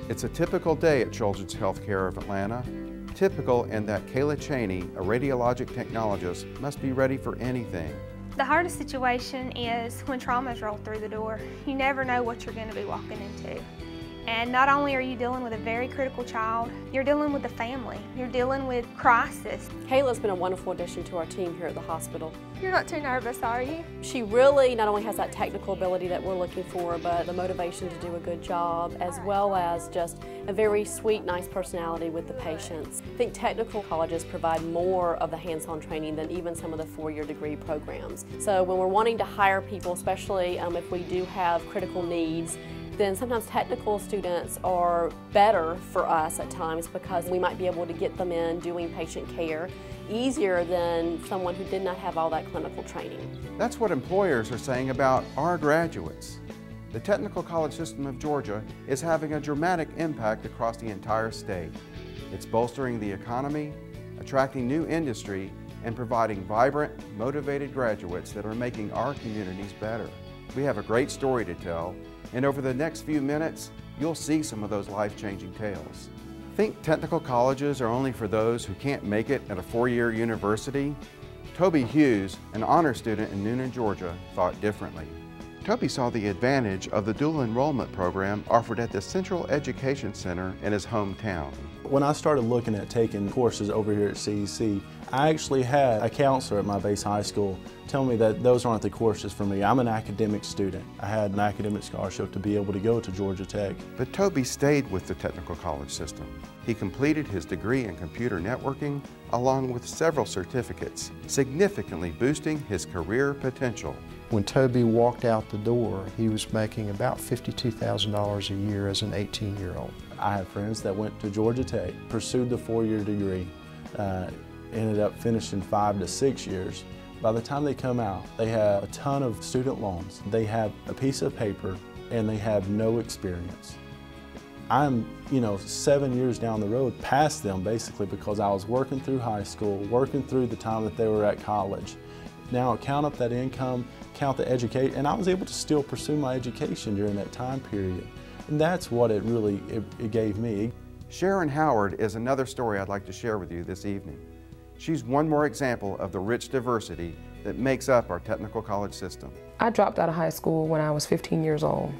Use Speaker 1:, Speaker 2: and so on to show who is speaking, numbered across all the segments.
Speaker 1: It's a typical day at Children's Healthcare of Atlanta. Typical in that Kayla Cheney, a radiologic technologist, must be ready for anything.
Speaker 2: The hardest situation is when traumas roll through the door. You never know what you're going to be walking into. And not only are you dealing with a very critical child, you're dealing with the family. You're dealing with crisis.
Speaker 3: Kayla's been a wonderful addition to our team here at the hospital.
Speaker 2: You're not too nervous, are you?
Speaker 3: She really not only has that technical ability that we're looking for, but the motivation to do a good job, as well as just a very sweet, nice personality with the patients. I think technical colleges provide more of the hands-on training than even some of the four-year degree programs. So when we're wanting to hire people, especially if we do have critical needs, then sometimes technical students are better for us at times because we might be able to get them in doing patient care easier than someone who did not have all that clinical training.
Speaker 1: That's what employers are saying about our graduates. The Technical College System of Georgia is having a dramatic impact across the entire state. It's bolstering the economy, attracting new industry, and providing vibrant, motivated graduates that are making our communities better. We have a great story to tell, and over the next few minutes, you'll see some of those life-changing tales. Think technical colleges are only for those who can't make it at a four-year university? Toby Hughes, an honor student in Noonan, Georgia, thought differently. Toby saw the advantage of the dual enrollment program offered at the Central Education Center in his hometown.
Speaker 4: When I started looking at taking courses over here at CEC, I actually had a counselor at my base high school tell me that those aren't the courses for me. I'm an academic student. I had an academic scholarship to be able to go to Georgia Tech.
Speaker 1: But Toby stayed with the technical college system. He completed his degree in computer networking along with several certificates, significantly boosting his career potential.
Speaker 5: When Toby walked out the door, he was making about $52,000 a year as an 18-year-old.
Speaker 4: I have friends that went to Georgia Tech, pursued the four-year degree, ended up finishing 5 to 6 years. By the time they come out, they have a ton of student loans. They have a piece of paper and they have no experience. I'm, 7 years down the road past them basically because I was working through high school, working through the time that they were at college. Now count up that income, count the education, and I was able to still pursue my education during that time period. And that's what it really gave me.
Speaker 1: Sharon Howard is another story I'd like to share with you this evening. She's one more example of the rich diversity that makes up our technical college system.
Speaker 6: I dropped out of high school when I was 15 years old.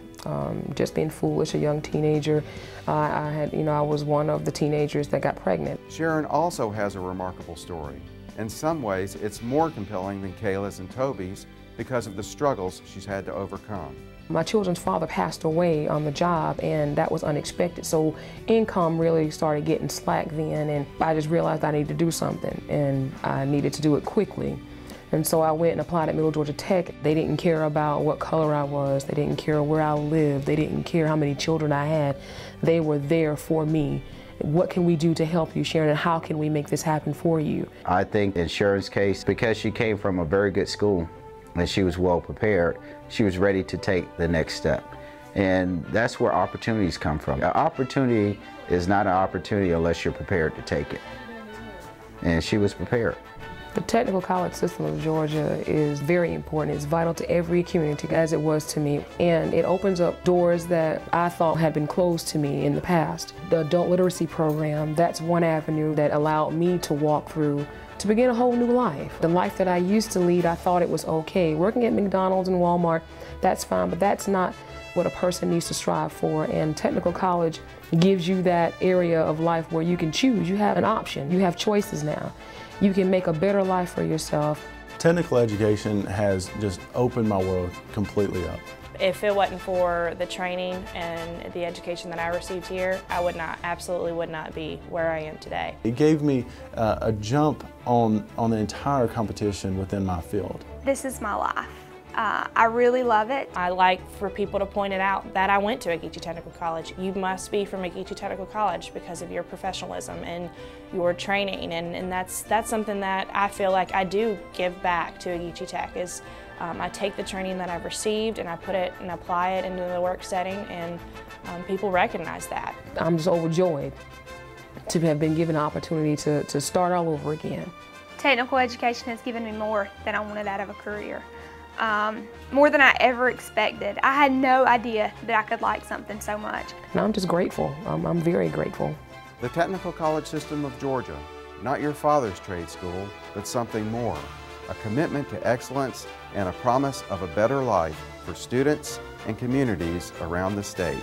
Speaker 6: Just being foolish, a young teenager. I was one of the teenagers that got pregnant.
Speaker 1: Sharon also has a remarkable story. In some ways, it's more compelling than Kayla's and Toby's because of the struggles she's had to overcome.
Speaker 6: My children's father passed away on the job, and that was unexpected. So income really started getting slack then, and I just realized I needed to do something, and I needed to do it quickly. And so I went and applied at Middle Georgia Tech. They didn't care about what color I was. They didn't care where I lived. They didn't care how many children I had. They were there for me. What can we do to help you, Sharon, and how can we make this happen for you?
Speaker 7: I think in Sharon's case, because she came from a very good school and she was well prepared, she was ready to take the next step. And that's where opportunities come from. An opportunity is not an opportunity unless you're prepared to take it. And she was prepared.
Speaker 6: The technical college system of Georgia is very important. It's vital to every community, as it was to me. And it opens up doors that I thought had been closed to me in the past. The adult literacy program, that's one avenue that allowed me to walk through to begin a whole new life. The life that I used to lead, I thought it was okay. Working at McDonald's and Walmart, that's fine, but that's not what a person needs to strive for. And technical college gives you that area of life where you can choose. You have an option. You have choices now. You can make a better life for yourself.
Speaker 4: Technical education has just opened my world completely up.
Speaker 8: If it wasn't for the training and the education that I received here, I absolutely would not be where I am today.
Speaker 4: It gave me a jump on the entire competition within my field.
Speaker 2: This is my life. I really love it.
Speaker 8: I like for people to point it out that I went to Ageechee Technical College. You must be from Ageechee Technical College because of your professionalism and your training, and that's something that I feel like I do give back to Ageechee Tech. Is I take the training that I've received and I put it and apply it into the work setting, and people recognize that.
Speaker 6: I'm just overjoyed to have been given an opportunity to start all over again.
Speaker 2: Technical education has given me more than I wanted out of a career. more than I ever expected. I had no idea that I could like something so much.
Speaker 6: And I'm just grateful. I'm very grateful.
Speaker 1: The Technical College System of Georgia, not your father's trade school, but something more. A commitment to excellence and a promise of a better life for students and communities around the state.